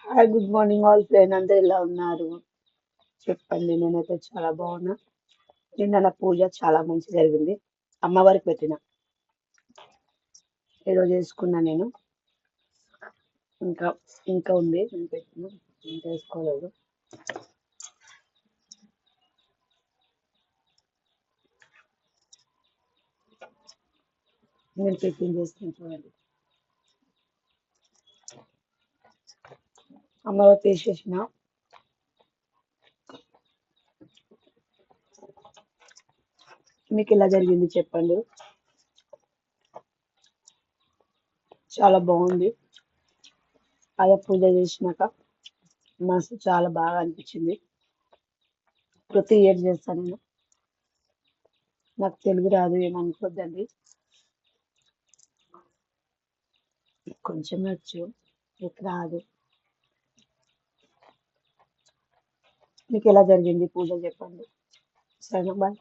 Hi good morning all friend అందరు ఎలా ఉన్నారు చెప్పండి. నేనైతే చాలా బాగున్నా. నిన్న నా పూజ చాలా మంచి జరిగింది. అమ్మవారికి పెట్టిన ఏదో చేసుకున్నా నేను. ఇంకా ఇంకా ఉంది నేను పెట్టిన, ఇంకా వేసుకోలేదు. నేను టిఫిన్ చేస్తాను చూడండి. అమ్మవారు తీసేసిన. మీకు ఎలా జరిగింది చెప్పండి. చాలా బాగుంది. అదే పూజ చేసినాక మనసు చాలా బాగా అనిపించింది. ప్రతి ఇయర్ చేస్తాను నేను. నాకు తెలుగు రాదు ఏమనుకోద్దండి, కొంచెం వచ్చు, మీకు రాదు. మీకు ఎలా జరిగింది పూజ చెప్పండి. సరేనా, బాయ్.